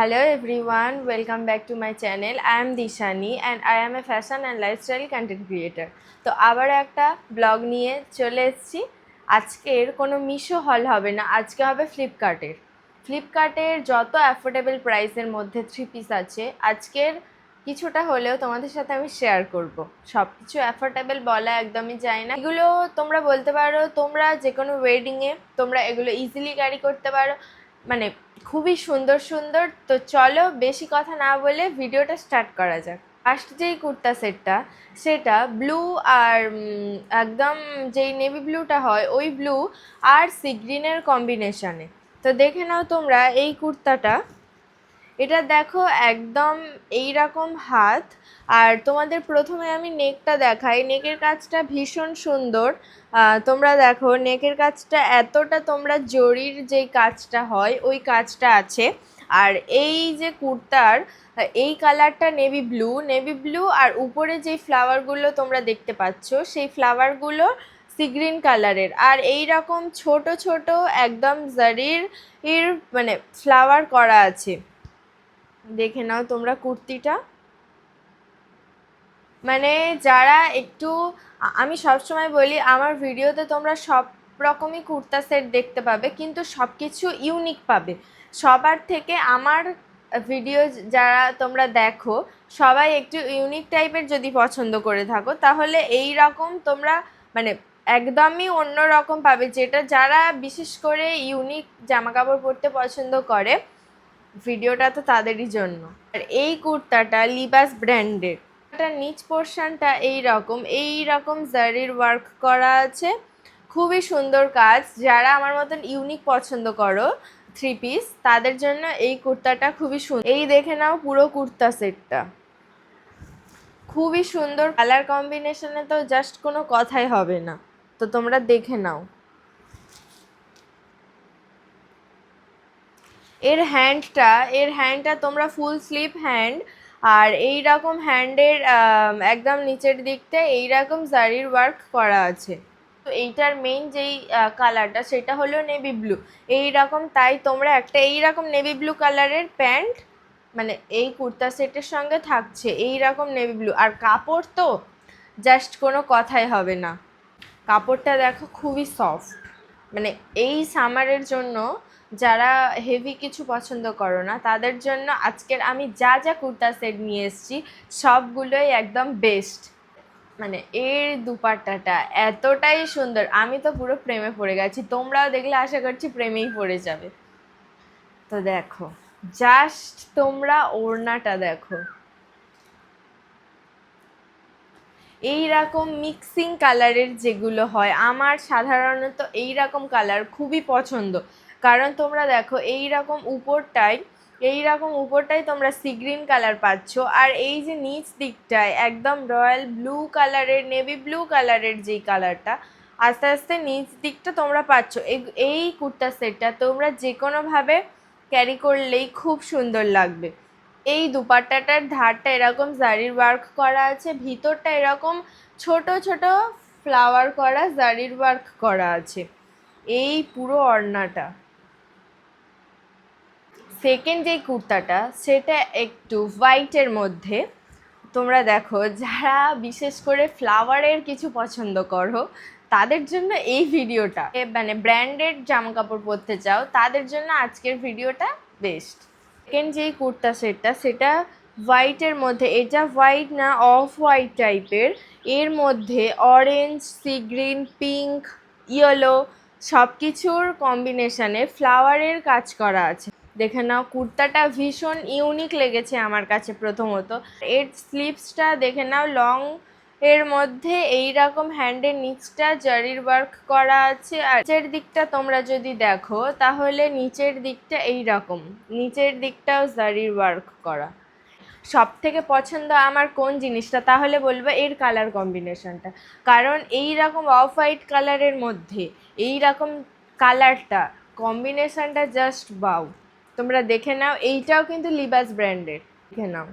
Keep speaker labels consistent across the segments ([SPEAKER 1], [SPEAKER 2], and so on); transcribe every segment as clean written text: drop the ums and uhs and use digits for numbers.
[SPEAKER 1] Hello everyone, welcome back to my channel. I am Dishani and I am a fashion and lifestyle content creator. তো আবার একটা blog নিয়ে চলে এসেছি। আজকের কোনো মিশো হল হবে না, আজকে হবে ফ্লিপকার্টের যত অ্যাফোর্ডেবল প্রাইসের মধ্যে থ্রি পিস আছে আজকের কিছুটা হলেও তোমাদের সাথে আমি শেয়ার করব। সব কিছু অ্যাফোর্ডেবল বলা একদমই যায় না, এগুলো তোমরা বলতে পারো তোমরা যে কোনো ওয়েডিংয়ে তোমরা এগুলো ইজিলি ক্যারি করতে পারো, মানে খুবই সুন্দর সুন্দর। তো চলো বেশি কথা না বলে ভিডিওটা স্টার্ট করা যাক। ফার্স্ট যেই কুর্তা সেটটা সেটা ব্লু আর একদম যেই নেভি ব্লুটা হয় ওই ব্লু আর সি গ্রিনের কম্বিনেশনে। তো দেখে নাও তোমরা এই কুর্তাটা, এটা দেখো একদম এই রকম হাত। আর তোমাদের প্রথমে আমি নেকটা দেখাই, নেকের কাজটা ভীষণ সুন্দর। তোমরা দেখো নেকের কাজটা এতটা, তোমরা জরির যেই কাজটা হয় ওই কাজটা আছে। আর এই যে কুর্তার এই কালারটা নেভি ব্লু আর উপরে যেই ফ্লাওয়ারগুলো তোমরা দেখতে পাচ্ছ সেই ফ্লাওয়ারগুলো সি গ্রিন কালারের। আর এই রকম ছোট ছোট একদম জারির মানে ফ্লাওয়ার করা আছে। দেখে নাও তোমরা কুর্তিটা, মানে যারা একটু, আমি সবসময় বলি আমার ভিডিওতে তোমরা সব রকমই কুর্তা সেট দেখতে পাবে কিন্তু সব কিছু ইউনিক পাবে। সবার থেকে আমার ভিডিও যারা তোমরা দেখো সবাই একটু ইউনিক টাইপের যদি পছন্দ করে থাকো তাহলে এই রকম তোমরা মানে একদমই অন্য রকম পাবে, যেটা যারা বিশেষ করে ইউনিক জামা কাপড় পরতে পছন্দ করে ভিডিওটা তো তাদেরই জন্য। আর এই কুর্তাটা লিবাস ব্র্যান্ডের, এটা নিচ পোর্শনটা এই রকম জারির ওয়ার্ক করা আছে, খুবই সুন্দর কাজ। যারা আমার মতন ইউনিক পছন্দ করো থ্রি পিস তাদের জন্য এই কুর্তাটা খুবই সুন্দর। এই দেখে নাও পুরো কুর্তা সেটটা খুবই সুন্দর, কালার কম্বিনেশনে তো জাস্ট কোনো কথাই হবে না। তো তোমরা দেখে নাও। এর হ্যান্ডটা তোমরা ফুল স্লিভ হ্যান্ড, আর এই রকম হ্যান্ডের একদম নিচের দিকটা এই রকম জারির ওয়ার্ক করা আছে। তো এইটার মেইন যেই কালারটা সেটা হলো নেভি ব্লু এই রকম, তাই তোমরা একটা এই রকম নেভি ব্লু কালারের প্যান্ট মানে এই কুর্তা সেটের সঙ্গে থাকছে এই রকম নেভি ব্লু। আর কাপড় তো জাস্ট কোনো কথাই হবে না, কাপড়টা দেখো খুবই সফট। মানে এই সামারের জন্য যারা হেভি কিছু পছন্দ করো না তাদের জন্য আজকের আমি যা যা কুর্তা সেট নিয়ে এসেছি সবগুলোই একদম বেস্ট। মানে এর দুপাট্টাটা এতটাই সুন্দর, আমি তো পুরো প্রেমে পড়ে গেছি, তোমরাও দেখলে আশা করছি প্রেমেই পড়ে যাবে। তো দেখো জাস্ট তোমরা ওড়নাটা দেখো, এই রকম মিক্সিং কালারের যেগুলো হয় আমার সাধারণত এই রকম কালার খুবই পছন্দ। কারণ তোমরা দেখো এই রকম উপরটায় তোমরা সি গ্রিন কালার পাচ্ছ, আর এই যে নিচ দিকটায় একদম রয়্যাল ব্লু কালারের নেভি ব্লু কালারের যেই কালারটা আস্তে আস্তে নিচ দিকটা তোমরা পাচ্ছ। এই কুর্তা সেটটা তোমরা যে কোনোভাবে ক্যারি করলেই খুব সুন্দর লাগবে। এই দুপাট্টাটার ধারটা এরকম জারির ওয়ার্ক করা আছে, ভিতরটা এরকম ছোট ছোট ফ্লাওয়ার করা জারির ওয়ার্ক করা আছে এই পুরো ওড়নাটা। সেকেন্ড যেই কুর্তাটা সেটা একটু হোয়াইটের মধ্যে। তোমরা দেখো যারা বিশেষ করে ফ্লাওয়ারের কিছু পছন্দ করো তাদের জন্য এই ভিডিওটা, মানে ব্র্যান্ডেড জামা কাপড় পরতে চাও তাদের জন্য আজকের ভিডিওটা বেস্ট। সেকেন্ড যেই কুর্তা সেটটা সেটা হোয়াইটের মধ্যে, এটা হোয়াইট না অফ হোয়াইট টাইপের, এর মধ্যে orange sea green pink yellow সব কিছুর কম্বিনেশনে ফ্লাওয়ারের কাজ করা আছে। দেখে নাও কুর্তাটা ভীষণ ইউনিক লেগেছে আমার কাছে। প্রথমত এর স্লিভসটা দেখে নাও লং, এর মধ্যে এই রকম হ্যান্ডের নিচটা জারির ওয়ার্ক করা আছে। আর নিচের দিকটা তোমরা যদি দেখো তাহলে নিচের দিকটা এই রকম, নিচের দিকটাও জারির ওয়ার্ক করা। সব থেকে পছন্দ আমার কোন জিনিসটা তাহলে বলবো এর কালার কম্বিনেশনটা। কারণ এই রকম অফ হোয়াইট কালারের মধ্যে এই রকম কালারটা কম্বিনেশনটা জাস্ট বাউ। তোমরা দেখে নাও, এইটাও কিন্তু লিবাস ব্র্যান্ডের। দেখে নাও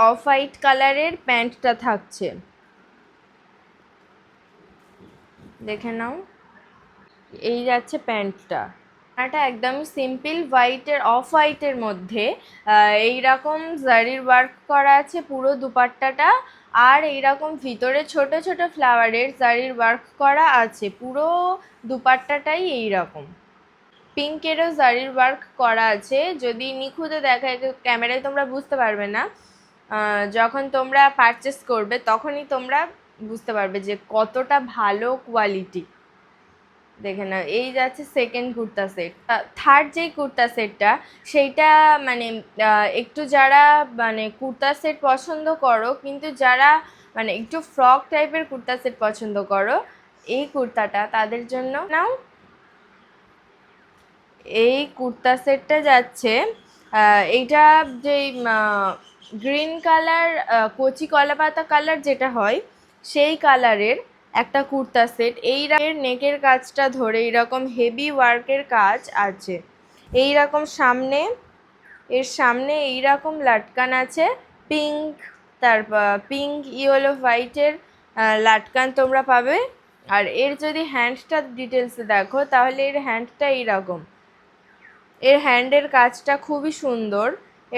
[SPEAKER 1] অফ হোয়াইট কালারের প্যান্টটা থাকছে, দেখে নাও এই যাচ্ছে প্যান্টটা। এটা একদমই সিম্পল হোয়াইটের অফ হোয়াইটের মধ্যে এইরকম জারির ওয়ার্ক করা আছে পুরো দুপাট্টাটা। আর এইরকম ভিতরে ছোট ছোট ফ্লাওয়ারের জারির ওয়ার্ক করা আছে পুরো দুপাট্টাটাই এইরকম। পিঙ্কেরও জারির ওয়ার্ক করা আছে, যদি নিখুঁতে দেখায় ক্যামেরায় তোমরা বুঝতে পারবে না, যখন তোমরা পারচেস করবে তখনই তোমরা বুঝতে পারবে যে কতটা ভালো কোয়ালিটি। দেখে নাও, এই যাচ্ছে সেকেন্ড কুর্তা সেট। থার্ড যেই কুর্তা সেটটা সেইটা মানে একটু যারা মানে কুর্তা সেট পছন্দ করো কিন্তু যারা মানে একটু ফ্রক টাইপের কুর্তা সেট পছন্দ করো, এই কুর্তাটা তাদের জন্য নাও। এই কুর্তা সেটটা যাচ্ছে এইটা যেই গ্রিন কালার কচি কলাপাতা কালার যেটা হয় সেই কালারের একটা কুর্তা সেট। এই নেকের কাজটা ধরে এইরকম হেভি ওয়ার্কের কাজ আছে। এই রকম সামনে, এর সামনে এইরকম লাটকান আছে পিঙ্ক, তারপর পিঙ্ক ইয়েলো হোয়াইটের লাটকান তোমরা পাবে। আর এর যদি হ্যান্ডটা ডিটেলসে দেখো তাহলে এর হ্যান্ডটা এইরকম, এর হ্যান্ডের কাজটা খুবই সুন্দর।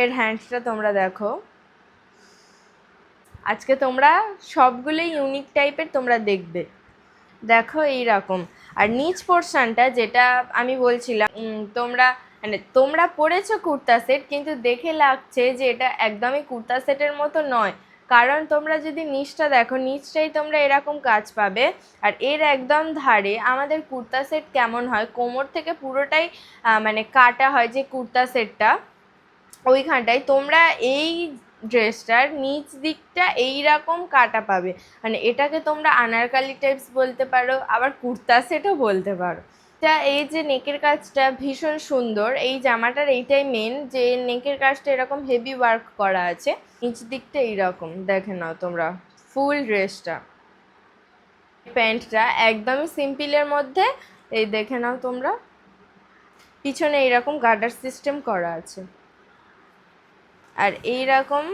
[SPEAKER 1] এর হ্যান্ডটা তোমরা দেখো, আজকে তোমরা সবগুলোই ইউনিক টাইপের তোমরা দেখবে। দেখো এইরকম। আর নিচ পোর্শনটা যেটা আমি বলছিলাম, তোমরা মানে তোমরা পরেছো কুর্তা সেট কিন্তু দেখে লাগছে যে এটা একদমই কুর্তা সেটের মতো নয়, কারণ তোমরা যদি নিচটা দেখো নিচটাই তোমরা এরকম কাজ পাবে। আর এর একদম ধারে আমাদের কুর্তা সেট কেমন হয় কোমর থেকে পুরোটাই মানে কাটা হয় যে কুর্তা সেটটা, ওইখানটায় তোমরা এই ড্রেসটার নিচ দিকটা এইরকম কাটা পাবে। মানে এটাকে তোমরা আনারকালি টাইপস বলতে পারো, আবার কুর্তা সেটও বলতে পারো। তা এই যে নেকের কাজটা ভীষণ সুন্দর, এই জামাটার এইটাই মেন যে নেকের কাজটা এরকম হেভি ওয়ার্ক করা আছে, নিচ দিকটা এইরকম দেখে নাও তোমরা ফুল ড্রেসটা। প্যান্টটা একদমই সিম্পলের মধ্যে, এই দেখে নাও তোমরা পিছনে এইরকম গার্ডার সিস্টেম করা আছে। আর এইরকম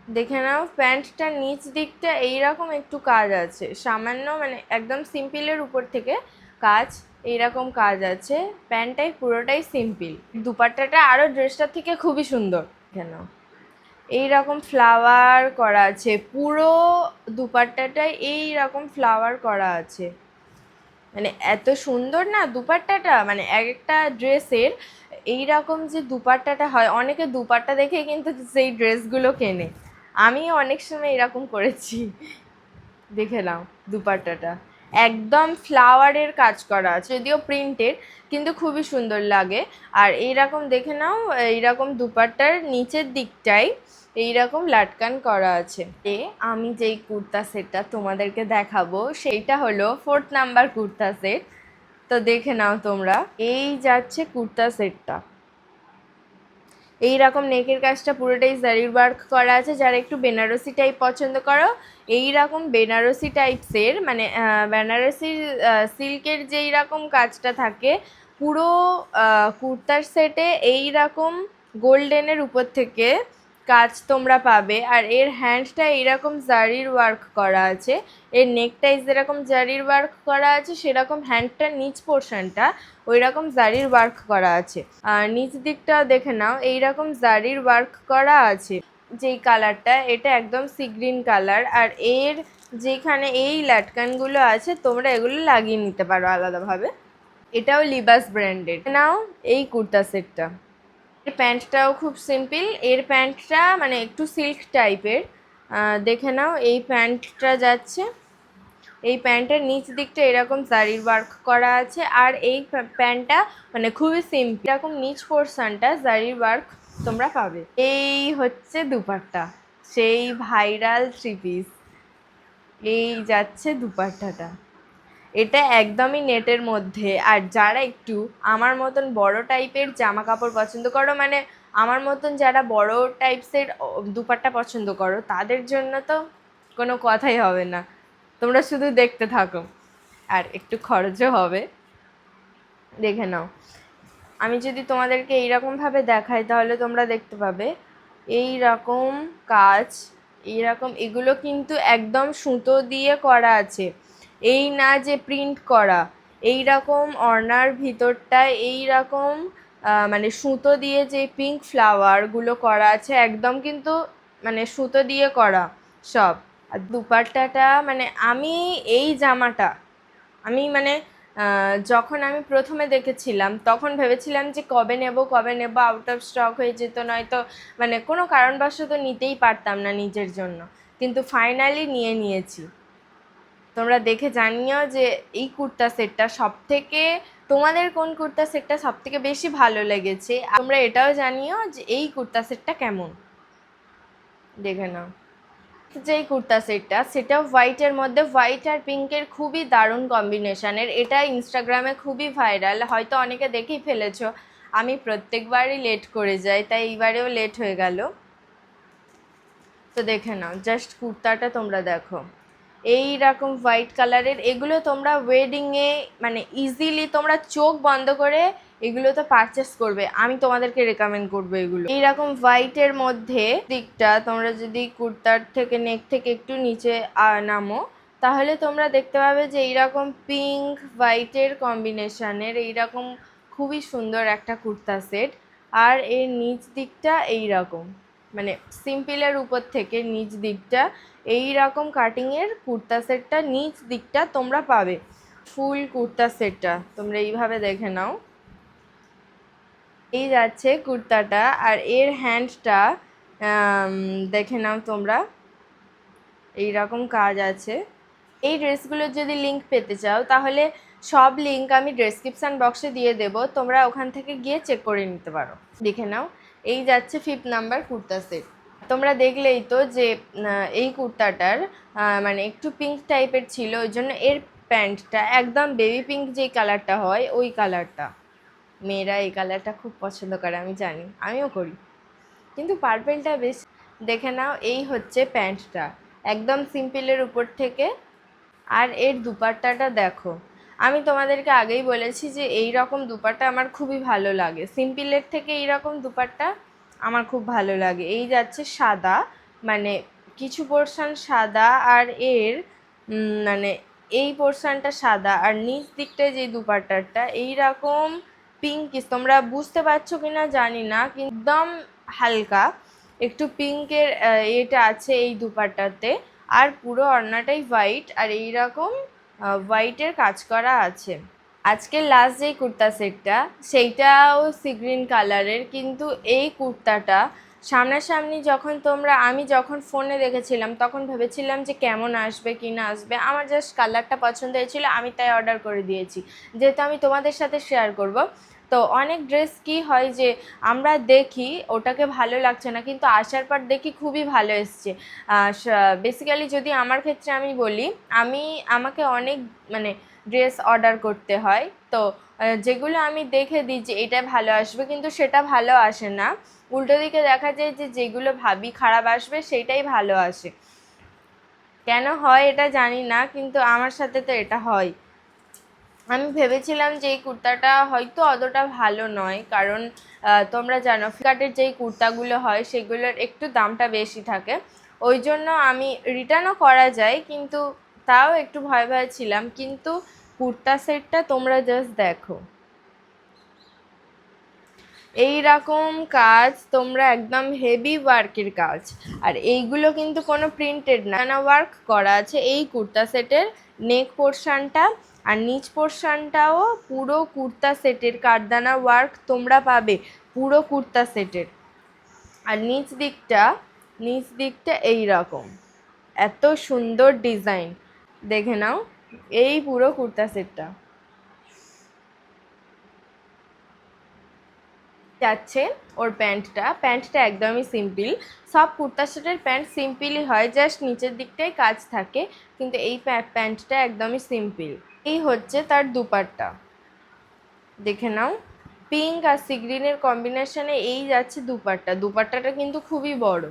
[SPEAKER 1] দেখে নাও প্যান্টটার নিচ দিকটা এইরকম একটু কাজ আছে সামান্য, মানে একদম সিম্পলের উপর থেকে কাজ, এইরকম কাজ আছে। প্যান্টটাই পুরোটাই সিম্পল, দুপাট্টাটা আরও ড্রেসটার থেকে খুবই সুন্দর। কেন এইরকম ফ্লাওয়ার করা আছে পুরো দুপাট্টাটায়, এইরকম ফ্লাওয়ার করা আছে, মানে এত সুন্দর না দুপাট্টাটা। মানে এক একটা ড্রেসের এইরকম যে দুপাট্টাটা হয়, অনেকে দুপাট্টা দেখে কিন্তু সেই ড্রেসগুলো কেনে, আমি অনেক সময় এরকম করেছি। দেখে নাও দুপাট্টাটা একদম ফ্লাওয়ারের কাজ করা আছে, যদিও প্রিন্টেড কিন্তু খুবই সুন্দর লাগে। আর এইরকম দেখে নাও এইরকম দুপাট্টার নিচের দিকটাই এইরকম লাটকান করা আছে। আমি যেই কুর্তা সেটটা তোমাদেরকে দেখাবো সেইটা হলো 4th নাম্বার কুর্তা সেট। তো দেখে নাও তোমরা, এই যাচ্ছে কুর্তা সেটটা। এইরকম নেকের কাজটা পুরোটাই জারির ওয়ার্ক করা আছে, যারা একটু বেনারসি টাইপ পছন্দ করো এইরকম বেনারসি টাইপসের মানে বেনারসি সিল্কের যেই রকম কাজটা থাকে পুরো কুর্তার সেটে এইরকম গোল্ডেনের উপর থেকে কাজ তোমরা পাবে। আর এর হ্যান্ডটা এইরকম জারির ওয়ার্ক করা আছে, এর নেকটাই যেরকম জারির ওয়ার্ক করা আছে সেরকম হ্যান্ডটার নিচ পোর্শনটা ওই রকম জারির ওয়ার্ক করা আছে। আর নিচ দিকটা দেখে নাও এইরকম জারির ওয়ার্ক করা আছে। যেই কালারটা এটা একদম সি গ্রিন কালার, আর এর যেখানে এই লাটকানগুলো আছে তোমরা এগুলো লাগিয়ে নিতে পারো আলাদাভাবে। এটাও লিবাস ব্র্যান্ডেড। নাও এই কুর্তা সেটটা, এর প্যান্টটাও খুব সিম্পল, এর প্যান্টটা মানে একটু সিল্ক টাইপের। দেখে নাও এই প্যান্টটা যাচ্ছে, এই প্যান্টের নিচ দিকটা এরকম জারির ওয়ার্ক করা আছে। আর এই প্যান্টটা মানে খুবই সিম্পল, এরকম নিচ পোর্শনটা জারির ওয়ার্ক তোমরা পাবে। এই হচ্ছে দুপাট্টা, সেই ভাইরাল 3 পিস। এই যাচ্ছে দুপাট্টাটা, এটা একদমই নেটের মধ্যে। আর যারা একটু আমার মতন বড় টাইপের জামা কাপড় পছন্দ করো, মানে আমার মতন যারা বড় টাইপসের দুপাট্টা পছন্দ করো তাদের জন্য তো কোনো কথাই হবে না, তোমরা শুধু দেখতে থাকো, আর একটু খরচও হবে। দেখে নাও, আমি যদি তোমাদেরকে এইরকমভাবে দেখাই তাহলে তোমরা দেখতে পাবে এই রকম কাজ, এইরকম এগুলো কিন্তু একদম সুতো দিয়ে করা আছে, এই না যে প্রিন্ট করা। এই রকম ওড়নার ভিতরটায় এই রকম মানে সুতো দিয়ে যে পিঙ্ক ফ্লাওয়ারগুলো করা আছে, একদম কিন্তু মানে সুতো দিয়ে করা সব। আর দুপাট্টাটা মানে আমি এই জামাটা আমি মানে যখন আমি প্রথমে দেখেছিলাম তখন ভেবেছিলাম যে কবে নেব আউট অফ স্টক হয়ে যেত, নয়তো মানে কোনো কারণবশত নিতেই পারতাম না নিজের জন্য, কিন্তু ফাইনালি নিয়ে নিয়েছি। তোমরা দেখে জানিও যে এই কুর্তা সেটটা সবথেকে, তোমাদের কোন কুর্তা সেটটা সবথেকে বেশি ভালো লেগেছে। তোমরা এটাও জানিও যে এই কুর্তা সেটটা কেমন, দেখে নাও। যেই কুর্তা সেটটা, সেটা হোয়াইটের মধ্যে, হোয়াইট আর পিঙ্কের খুবই দারুণ কম্বিনেশনের। এটা ইনস্টাগ্রামে খুবই ভাইরাল, হয়তো অনেকে দেখেই ফেলেছো। আমি প্রত্যেকবারই লেট করে যাই, তাই এইবারেও লেট হয়ে গেল। তো দেখে নাও, জাস্ট কুর্তাটা তোমরা দেখো, এই রকম হোয়াইট কালারের। এগুলো তোমরা ওয়েডিংয়ে মানে ইজিলি তোমরা চোখ বন্ধ করে এগুলো তো পারচেস করবে, আমি তোমাদেরকে রেকমেন্ড করবো এগুলো। এইরকম হোয়াইটের মধ্যে দিকটা তোমরা যদি কুর্তার থেকে নেক থেকে একটু নিচে নামো, তাহলে তোমরা দেখতে পাবে যে এইরকম পিঙ্ক হোয়াইটের কম্বিনেশনের এইরকম খুবই সুন্দর একটা কুর্তা সেট। আর এর নিচ দিকটা এইরকম মানে সিম্পলের উপর থেকে নিচ দিকটা এই রকম কাটিংয়ের কুর্তা সেটটা নিচ দিকটা তোমরা পাবে। ফুল কুর্তা সেটটা তোমরা এইভাবে দেখে নাও, এই যাচ্ছে কুর্তাটা। আর এর হ্যান্ডটা দেখে নাও তোমরা, এই রকম কাজ আছে। এই ড্রেসগুলোর যদি লিঙ্ক পেতে চাও তাহলে সব লিঙ্ক আমি ডেসক্রিপশান বক্সে দিয়ে দেবো, তোমরা ওখান থেকে গিয়ে চেক করে নিতে পারো। দেখে নাও, এই যাচ্ছে 5 নাম্বার কুর্তা সেট। তোমরা দেখলেই তো যে এই কুর্তাটার মানে একটু পিঙ্ক টাইপের ছিল, ওই জন্য এর প্যান্টটা একদম বেবি পিঙ্ক যেই কালারটা হয় ওই কালারটা। মেয়েরা এই কালারটা খুব পছন্দ করে, আমি জানি, আমিও করি, কিন্তু পার্পেলটা বেশ। দেখে নাও, এই হচ্ছে প্যান্টটা একদম সিম্পলের উপর থেকে। আর এর দুপাট্টাটা দেখো, আমি তোমাদেরকে আগেই বলেছি যে এই রকম দুপাট্টা আমার খুবই ভালো লাগে, সিম্পলের থেকে এই রকম দুপাট্টা আমার খুব ভালো লাগে। এই যাচ্ছে সাদা, মানে কিছু পোর্শন সাদা, আর এর মানে এই পোর্শনটা সাদা, আর নিচ দিকটায় যে দুপাট্টাটা এইরকম পিঙ্কিশ, তোমরা বুঝতে পারছো কি না জানি না, কিন্তু একদম হালকা একটু পিঙ্কের এটা আছে এই দুপাট্টাতে। আর পুরো ওড়নাটাই হোয়াইট, আর এইরকম হোয়াইটের কাজ করা আছে। আজকের লাস্ট যেই কুর্তা সেটটা সেইটাও সি গ্রিন কালারের, কিন্তু এই কুর্তাটা সামনাসামনি যখন আমি যখন ফোনে দেখেছিলাম তখন ভেবেছিলাম যে কেমন আসবে কি না আসবে, আমার জাস্ট কালারটা পছন্দ হয়েছিল, আমি তাই অর্ডার করে দিয়েছি, যেহেতু আমি তোমাদের সাথে শেয়ার করব। তো অনেক ড্রেস কি হয় যে আমরা দেখি ওটাকে ভালো লাগছে না, কিন্তু আসার পর দেখি খুবই ভালো এসছে। বেসিক্যালি যদি আমার ক্ষেত্রে আমি বলি, আমাকে অনেক মানে ড্রেস অর্ডার করতে হয়, তো যেগুলো আমি দেখে দিই যে এটা ভালো আসবে, কিন্তু সেটা ভালো আসে না। উল্টো দিকে দেখা যায় যে যেগুলো ভাবি খারাপ আসবে সেইটাই ভালো আসে। কেন হয় এটা জানি না, কিন্তু আমার সাথে তো এটা হয়। আমি ভেবেছিলাম যে এই কুর্তাটা হয়তো অতটা ভালো নয়, কারণ তোমরা জানো ফ্লিপকার্টের যেই কুর্তাগুলো হয় সেগুলোর একটু দামটা বেশি থাকে, ওই জন্য আমি রিটার্নও করা যায়, কিন্তু তাও একটু ভয় ভয় ছিলাম। কিন্তু কুর্তা সেটটা তোমরা জাস্ট দেখো, এই রকম কাজ তোমরা একদম হেভি ওয়ার্কের কাজ, আর এইগুলো কিন্তু কোনো প্রিন্টেড না, ওয়ার্ক করা আছে এই কুর্তা সেটের নেক পোর্শনটা, আর নিচ পোর্শনটাও পুরো কুর্তা সেটের কারদানা ওয়ার্ক তোমরা পাবে পুরো কুর্তা সেটের। আর নিচ দিকটা এই রকম এত সুন্দর ডিজাইন, দেখে নাও এই পুরো কুর্তা সেটটা। যাচ্ছে ওর প্যান্টটা একদমই সিম্পল, সব কুর্তা সেটের প্যান্ট সিম্পলই হয়, জাস্ট নিচের দিকটাই কাজ থাকে, কিন্তু এই প্যান্টটা একদমই সিম্পল। এই হচ্ছে তার দুপাট্টা, দেখে নাও পিঙ্ক আর সি গ্রিনের কম্বিনেশনে এই যাচ্ছে দুপাট্টাটা কিন্তু খুবই বড়,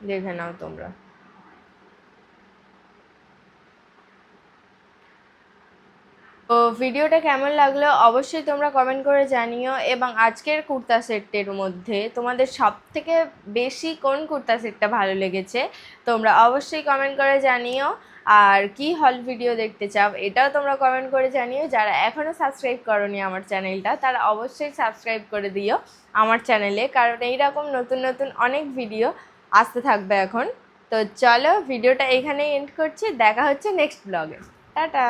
[SPEAKER 1] দেখে নাও তোমরা। তো ভিডিওটা কেমন লাগলো অবশ্যই তোমরা কমেন্ট করে জানিও, এবং আজকের কুর্তা সেটটির মধ্যে তোমাদের সব থেকে বেশি কোন কুর্তা সেটটা ভালো লেগেছে তোমরা অবশ্যই কমেন্ট করে জানিও। আর কি হল ভিডিও দেখতে চাও এটাও তোমরা কমেন্ট করে জানিও। যারা এখনও সাবস্ক্রাইব করোনি আমার চ্যানেলটা তারা অবশ্যই সাবস্ক্রাইব করে দিও আমার চ্যানেলে, কারণ এইরকম নতুন নতুন অনেক ভিডিও আসতে থাকবে এখন। তো চলো ভিডিওটা এখানেই এন্ড করছি, দেখা হচ্ছে নেক্সট ব্লগে। টাটা।